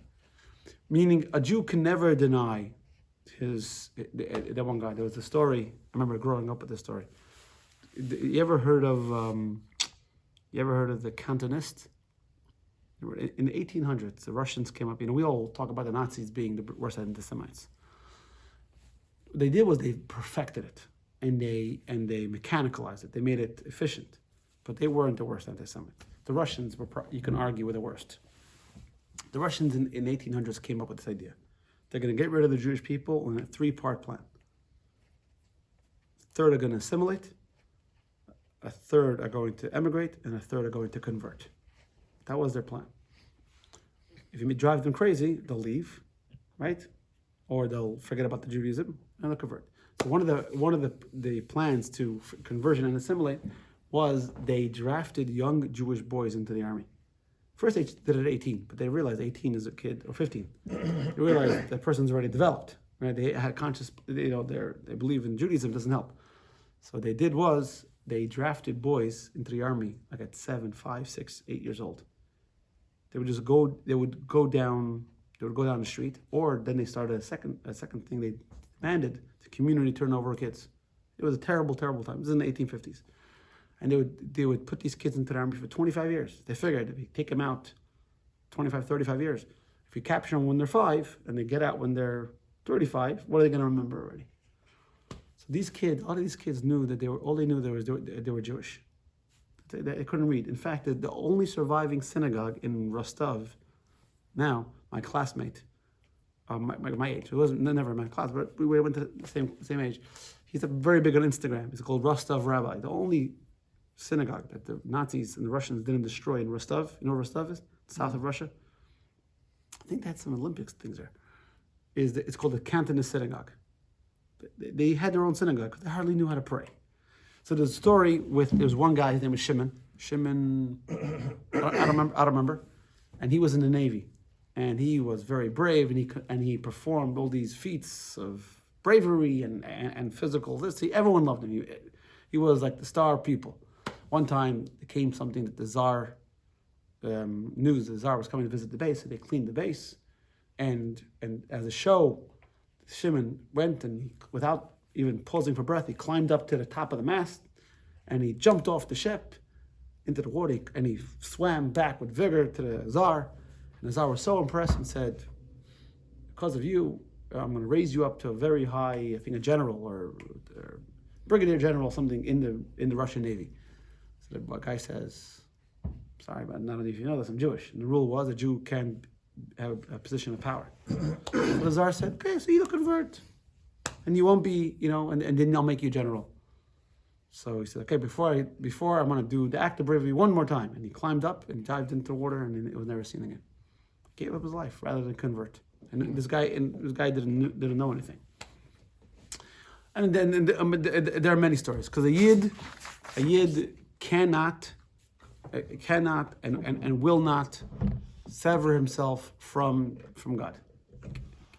Meaning a Jew can never deny the one God. There was a story. I remember growing up with this story. You ever heard of the Cantonists? In the 1800s, the Russians came up. We all talk about the Nazis being the worst anti-Semites. What they did was they perfected it, and they mechanicalized it. They made it efficient, but they weren't the worst anti-Semites. The Russians were. You can argue were the worst. The Russians in the 1800s came up with this idea. They're going to get rid of the Jewish people in a 3-part plan. A third are going to assimilate, a third are going to emigrate, and a third are going to convert. That was their plan. If you drive them crazy, they'll leave, right? Or they'll forget about the Judaism and they'll convert. So one of the plans to conversion and assimilate was they drafted young Jewish boys into the army. First they did it at 18, but they realized 18 is a kid, or 15. They realized that person's already developed, right? They had conscious, they believe in Judaism, doesn't help. So what they did was they drafted boys into the army like at 7, 5, 6, 8 years old. They would go down the street, or then they started a second thing they demanded, the community turnover of kids. It was a terrible, terrible time. This is in the 1850s. And they would put these kids into the army for 25 years. They figured if you take them out 25, 35 years, if you capture them when they're 5 and they get out when they're 35, what are they going to remember already? So these kids, all of these kids knew that all they knew they were Jewish. They couldn't read. In fact, the only surviving synagogue in Rostov, now, my classmate, my age, it wasn't never my class, but we went to the same age. He's very big on Instagram. It's called Rostov Rabbi. The only synagogue that the Nazis and the Russians didn't destroy in Rostov. You know where Rostov is? South of Russia. I think they had some Olympics things there. It's called the Cantonist Synagogue. They had their own synagogue because they hardly knew how to pray. So there's a story there's one guy, his name was Shimon. I don't remember. And he was in the Navy. And he was very brave, and he performed all these feats of bravery and physical. Everyone loved him. He was like the star pupil. One time, there came something that the Tsar news. The Tsar was coming to visit the base, so they cleaned the base. And as a show, Shimon went and without even pausing for breath, he climbed up to the top of the mast, and he jumped off the ship into the water, and he swam back with vigor to the Tsar. And the Tsar was so impressed and said, because of you, I'm going to raise you up to a very high, I think a general or brigadier general, something in the Russian Navy. So the guy says, sorry, but not only if you know this, I'm Jewish. And the rule was a Jew can have a position of power. So the Tsar said, okay, so you'll convert. And you won't be, and then I'll make you general. So he said, okay, before I'm going to do the act of bravery one more time. And he climbed up and dived into the water, and it was never seen again. Gave up his life rather than convert. And this guy didn't know anything. And then there are many stories because a yid cannot and will not sever himself from God.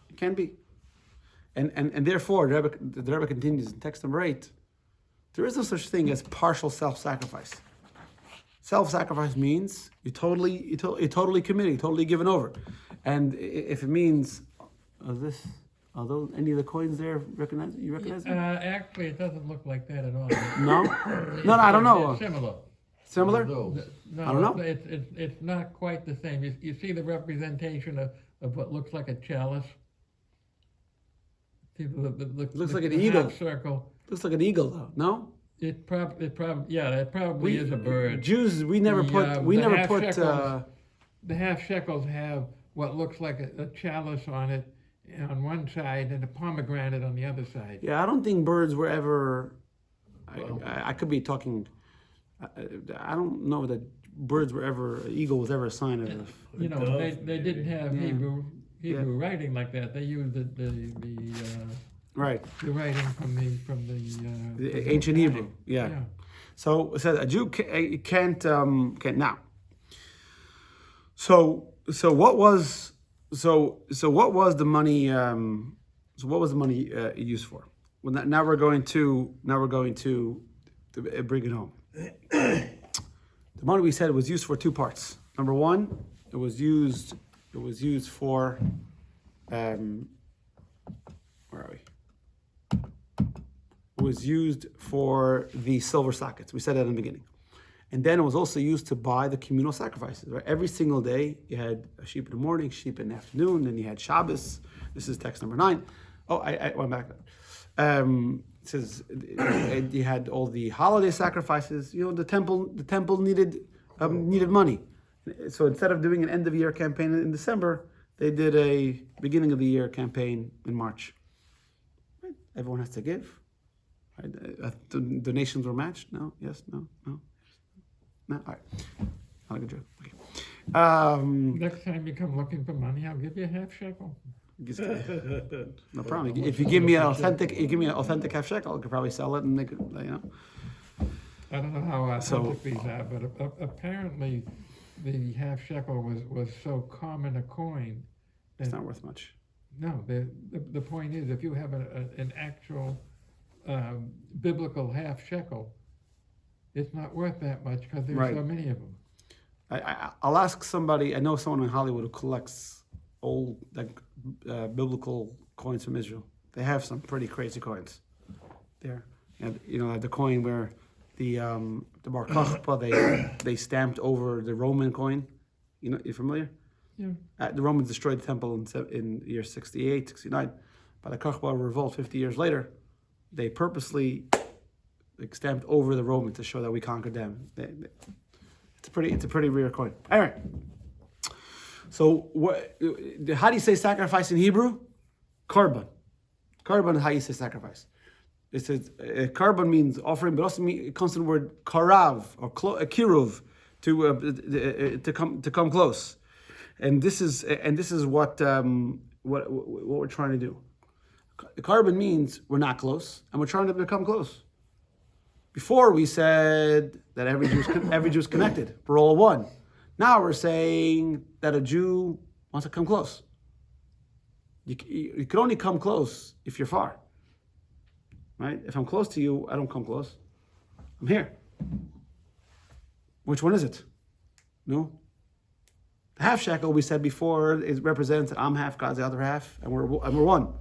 It can be. And therefore, the Rebbe continues in text number 8, there is no such thing as partial self-sacrifice. Self-sacrifice means you're totally committed, you're totally given over. And if it means, are those any of the coins there you recognize them? Actually, it doesn't look like that at all. No? No, I don't know. It's similar. Similar? Those. No, I don't know. It's not quite the same. You see the representation of what looks like a chalice? Looks like an the eagle. half circle. Looks like an eagle, though. No? It probably is a bird. Jews, we never put. The half shekels have what looks like a chalice on it on one side and a pomegranate on the other side. Yeah, I don't think birds were ever. I could be talking. I don't know that birds were ever. Eagle was ever a sign of. They didn't have Hebrew writing like that. They used the Right. the writing from the Ancient Hebrew. Yeah. So it says a Jew can't now. So what was the money? What was the money used for? Well, now we're going to bring it home. The money we said was used for two parts. Number one, it was used for where are we? It was used for the silver sockets. We said that in the beginning. And then it was also used to buy the communal sacrifices. Right? Every single day, you had a sheep in the morning, sheep in the afternoon, then you had Shabbos. This is text number 9. Oh, I went back. It says you had all the holiday sacrifices. The temple needed money. So instead of doing an end of year campaign in December, they did a beginning of the year campaign in March. Right? Everyone has to give. Right? Donations were matched? No? Yes? No? No? No? All right. Not a good joke. Okay. Next time you come looking for money, I'll give you a half shekel. No problem. If you give me an authentic half shekel, I could probably sell it and make it, I don't know how authentic these are, but apparently the half shekel was so common a coin. It's not worth much. No, the point is, if you have an actual biblical half shekel, it's not worth that much because there's so many of them. I'll ask somebody. I know someone in Hollywood who collects old biblical coins from Israel. They have some pretty crazy coins there. And the coin where the Bar Kokhba they stamped over the Roman coin. You familiar? Yeah. The Romans destroyed the temple in year 68, 69. By the Kokhba revolt 50 years later, they purposely stamped over the Romans to show that we conquered them. It's a pretty rare coin. All right. So how do you say sacrifice in Hebrew? Korban. Korban is how you say sacrifice. It says korban means offering, but also it comes from the word karav or kiruv, to come close. And this is what we're trying to do. Korban means we're not close, and we're trying to become close. Before we said that every Jew is connected. We're all one. Now we're saying that a Jew wants to come close. You can only come close if you're far. Right? If I'm close to you, I don't come close. I'm here. Which one is it? No? The half-shekel, we said before, it represents that I'm half, God's the other half, and we're one.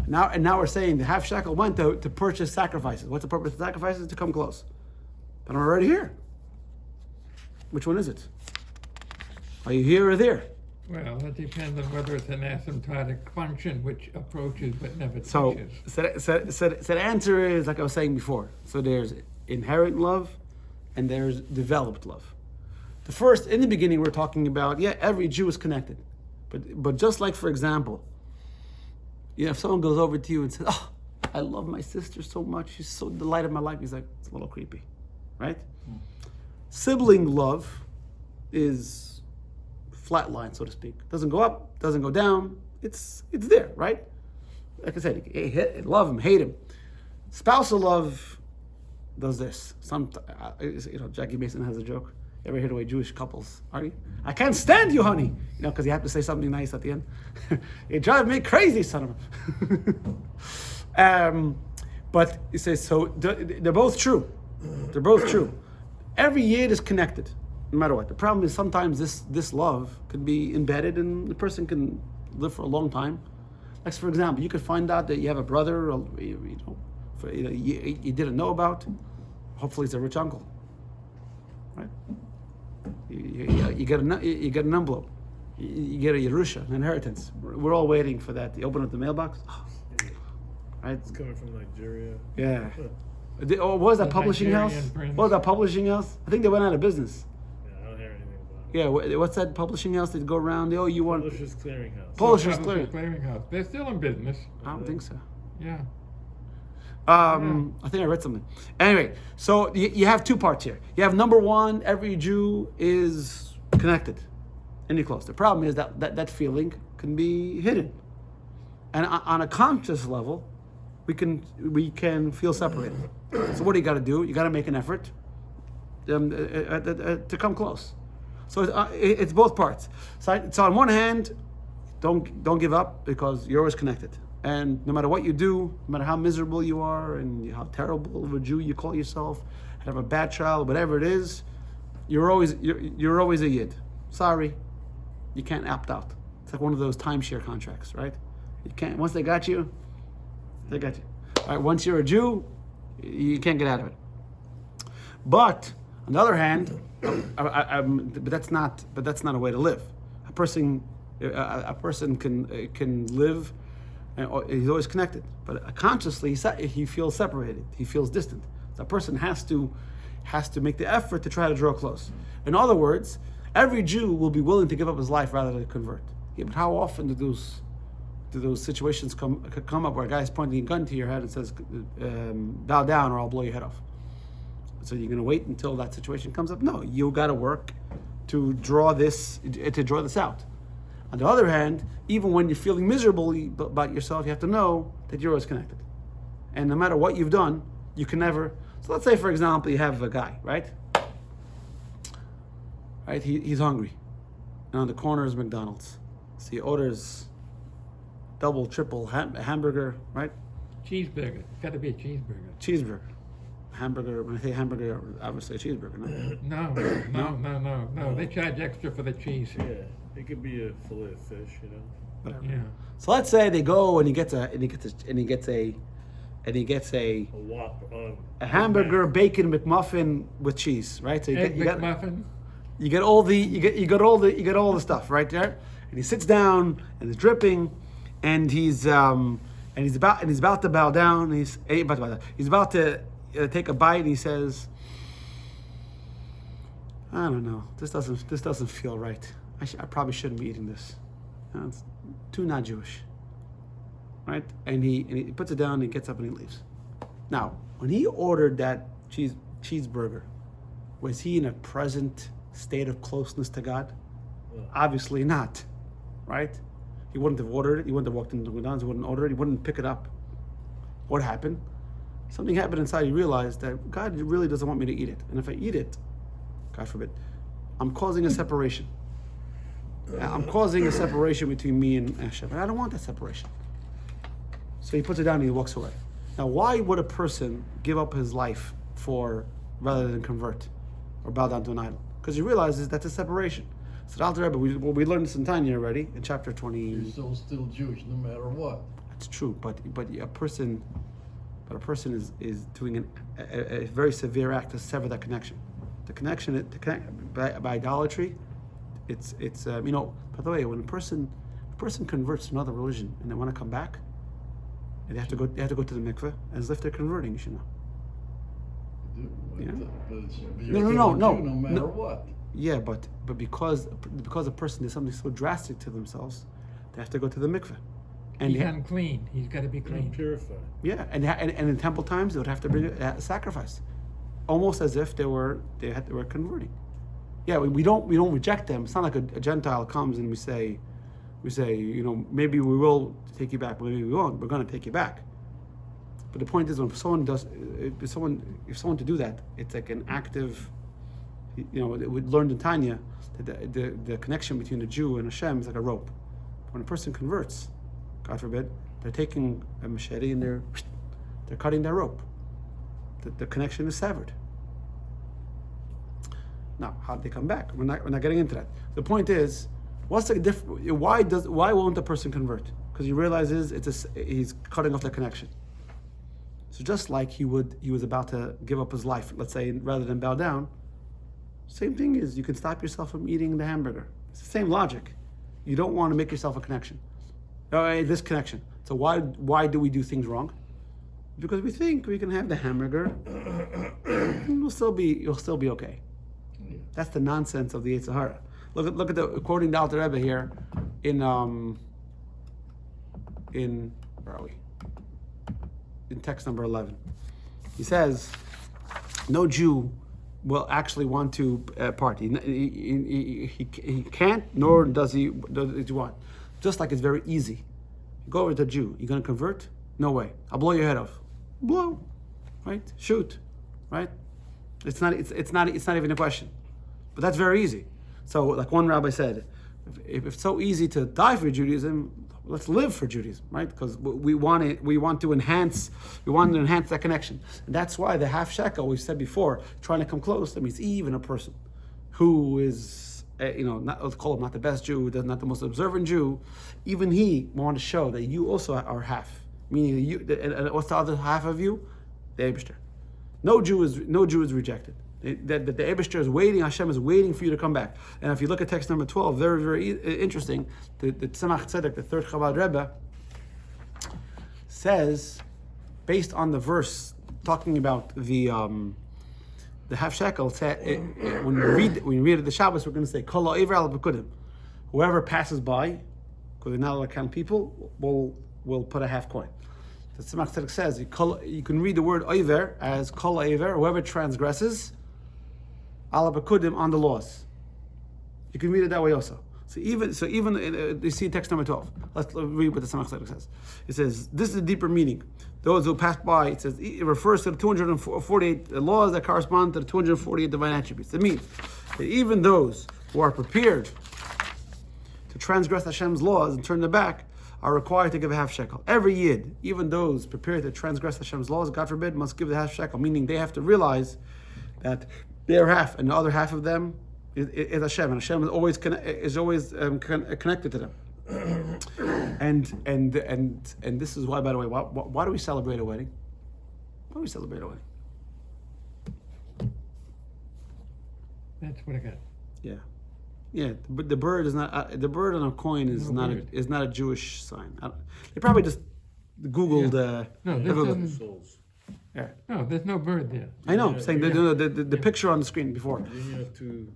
Now we're saying the half-shekel went to purchase sacrifices. What's the purpose of sacrifices? To come close. But I'm already here. Which one is it? Are you here or there? Well, that depends on whether it's an asymptotic function which approaches but never So touches. the answer is, like I was saying before. So there's inherent love and there's developed love. The first, in the beginning, we're talking about, every Jew is connected. But just like, for example, if someone goes over to you and says, "Oh, I love my sister so much. She's so the light of my life." He's like, it's a little creepy, right? Sibling love is flatline, so to speak. Doesn't go up, doesn't go down. It's there, right? Like I said, love him, hate him. Spousal love does this. Jackie Mason has a joke. You ever hear the way Jewish couples argue? I can't stand you, honey. Because you have to say something nice at the end. You drive me crazy, son of a. But he says, so they're both true. They're both true. Every yid is connected, no matter what. The problem is sometimes this love can be embedded and the person can live for a long time. Like, for example, you could find out that you have a brother you didn't know about. Hopefully it's a rich uncle. Right? You get an envelope. You get a Yerusha, an inheritance. We're all waiting for that. You open up the mailbox. Right? It's coming from Nigeria. Yeah. What was that publishing house? What was that publishing house? I think they went out of business. Yeah, I don't hear anything about it. Yeah, what's that publishing house that go around? You want Publishers Clearinghouse. Publishers Publishers Clearing. Clearinghouse. They're still in business. I don't think so. Yeah. I think I read something. Anyway, so you have two parts here. You have number one, every Jew is connected, and you're close. The problem is that feeling can be hidden, and on a conscious level, we can feel separated. So what do you got to do? You got to make an effort to come close. So it's both parts. So on one hand, don't give up because you're always connected. And no matter what you do, no matter how miserable you are and how terrible of a Jew you call yourself, have a bad child, whatever it is, you're always a yid. Sorry, you can't opt out. It's like one of those timeshare contracts, right? You can't. Once they got you, they got you. All right. Once you're a Jew, you can't get out of it. But on the other hand, but that's not a way to live. A person can live. He's always connected, but consciously he feels separated. He feels distant. So a person has to make the effort to try to draw close. In other words, every Jew will be willing to give up his life rather than convert. Yeah, but how often do those situations come up where a guy's pointing a gun to your head and says, "Bow down, or I'll blow your head off"? So you're going to wait until that situation comes up? No, you got to work to draw this out. On the other hand, even when you're feeling miserable about yourself, you have to know that you're always connected. And no matter what you've done, you can never... So let's say, for example, you have a guy, right? Right? He's hungry. And on the corner is McDonald's. So he orders double, triple hamburger, right? Cheeseburger. Got to be a cheeseburger. Cheeseburger. Hamburger, when I say hamburger, I would say cheeseburger, no? No. They charge extra for the cheese. Yeah, it could be a fillet of fish, Whatever. Yeah. So let's say they go and he gets a hamburger, bacon McMuffin with cheese, right? So Egg McMuffin. You get all the stuff right there, and he sits down and it's dripping, and he's and he's about to bow down. He's about to take a bite, and he says, "I don't know. This doesn't feel right. I probably shouldn't be eating this. It's too not Jewish." Right? And he puts it down, and he gets up and he leaves. Now, when he ordered that cheeseburger, was he in a present state of closeness to God? Obviously not, right? He wouldn't have ordered it. He wouldn't have walked into McDonald's. He wouldn't order it. He wouldn't pick it up. What happened? Something happened inside. He realized that God really doesn't want me to eat it. And if I eat it, God forbid, I'm causing a separation. I'm causing a separation between me and Hashem. And I don't want that separation. So he puts it down and he walks away. Now, why would a person give up his life rather than convert or bow down to an idol? Because he realizes that's a separation. So the Alter Rebbe, we learned this in Tanya already in chapter 20. You're still Jewish no matter what. That's true, but a person is doing a very severe act to sever that connection. The connection by idolatry. It's By the way, when a person converts to another religion and they want to come back, they have to go to the mikveh as if they're converting. You should know. Yeah. No matter what. Yeah, but because a person did something so drastic to themselves, they have to go to the mikveh. And He's unclean. He's got to be clean. Purified. yeah, and in temple times they would have to bring a sacrifice, almost as if they were converting. Yeah, we don't reject them. It's not like a Gentile comes and we say, maybe we will take you back, maybe we won't. We're going to take you back. But the point is, if someone to do that, it's like an active. We learned in Tanya that the connection between the Jew and Hashem is like a rope. When a person converts, God forbid, they're taking a machete and they're cutting that rope. The connection is severed. Now, how did they come back? We're not getting into that. The point is, what's the difference? Why won't the person convert? Because he realizes he's cutting off the connection. So just like he was about to give up his life, let's say, rather than bow down. Same thing is, you can stop yourself from eating the hamburger. It's the same logic. You don't want to make yourself a connection. This connection. So why do we do things wrong? Because we think we can have the hamburger, and you'll still be okay. That's the nonsense of the Yetzer Hara. Look at the quoting the Alter Rebbe here in where are we? In text number 11. He says, no Jew will actually want to party. He can't, nor does he want. Just like it's very easy. You go over to a Jew, you're going to convert? No way. I'll blow your head off. Blow, right? Shoot, right? It's not even a question. But that's very easy. So, like one rabbi said, if it's so easy to die for Judaism, let's live for Judaism, right? Because we want to enhance that connection. And that's why the half-shekel, we said before, trying to come close, that means even a person who is, let's call him not the best Jew, not the most observant Jew, even he want to show that you also are half. Meaning, and what's the other half of you? The Eibishter. No Jew is rejected. That the Eibishter is waiting, Hashem is waiting for you to come back. And if you look at text number 12, very, very interesting, the Tzemach Tzedek, the third Chabad Rebbe, says, based on the verse talking about the half-shekel, when we read it the Shabbos, we're going to say, Kol ha'over al bekudim. Whoever passes by, because they're not allowed to count people, will put a half coin. The Tzemach Tzedek says, you can read the word oiver as kol ha'over, whoever transgresses, ala bekudim, on the laws. You can read it that way also. So even you see text number 12. Let's read what the Tzemach Tzedek says. It says, this is a deeper meaning. Those who pass by, it says, it refers to the 248 laws that correspond to the 248 divine attributes. It means that even those who are prepared to transgress Hashem's laws and turn their back are required to give a half-shekel. Every yid, even those prepared to transgress Hashem's laws, God forbid, must give the half-shekel, meaning they have to realize that their half and the other half of them is Hashem, and Hashem is always connected to them. And this is why, by the way, why do we celebrate a wedding? Why do we celebrate a wedding? That's what I got. Yeah, but the bird is not. The bird on a coin is not a Jewish sign. They probably just Googled. No, this Googled. doesn't, Souls. Yeah. no, there's no bird there. I know. Yeah, Saying the picture on the screen before. Then you have to.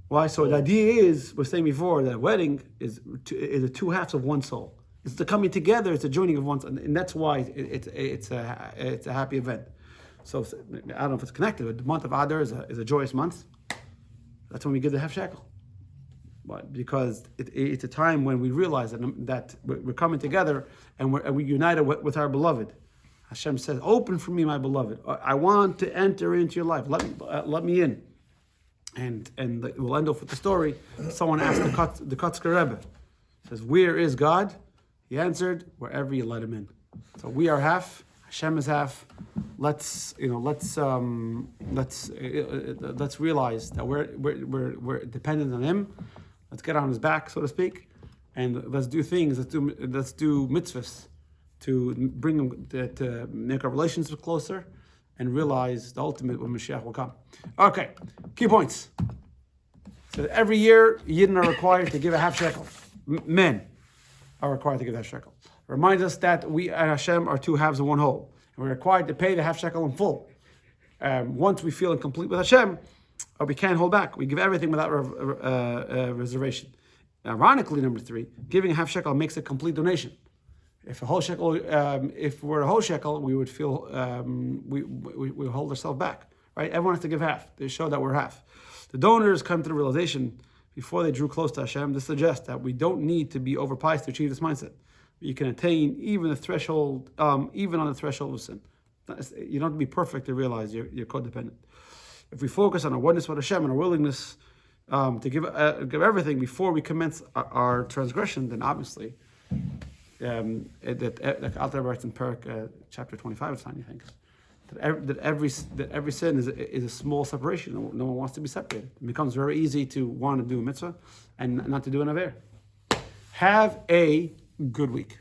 Why? So the idea is, we're saying before, that wedding is the two halves of one soul. It's the coming together. It's a joining of one, and that's why it's a happy event. So I don't know if it's connected, but the month of Adar is a joyous month. That's when we give the Half-Shekel. But because it's a time when we realize that we're coming together and we're united with our beloved. Hashem says, "Open for me, my beloved. I want to enter into your life. Let me in." And we'll end off with the story. Someone asked the Kotzker Rebbe, says, "Where is God?" He answered, "Wherever you let him in." So we are half. Hashem is half. Let's realize that we're dependent on Him. Let's get on His back, so to speak, and let's do things. Let's do mitzvahs to bring them to make our relationships closer, and realize the ultimate when Mashiach will come. Okay, key points. So every year, Yidden are required to give a half-shekel. Men are required to give a half-shekel. Reminds us that we and Hashem are two halves of one whole. And we're required to pay the half-shekel in full. Once we feel incomplete with Hashem, we can't hold back. We give everything without reservation. Ironically, number 3, giving a half-shekel makes a complete donation. If we're a whole shekel, we would feel we hold ourselves back, right? Everyone has to give half. They show that we're half. The donors come to the realization before they drew close to Hashem to suggest that we don't need to be overpious to achieve this mindset. You can attain even the threshold, even on the threshold of sin. You don't have to be perfect to realize you're codependent. If we focus on our oneness with Hashem and our willingness to give everything before we commence our transgression, then obviously. That Alter writes in Parak chapter 25 of Tanya, I think, that every sin is a small separation. No one wants to be separated. It becomes very easy to want to do a mitzvah and not to do an aver. Have a good week.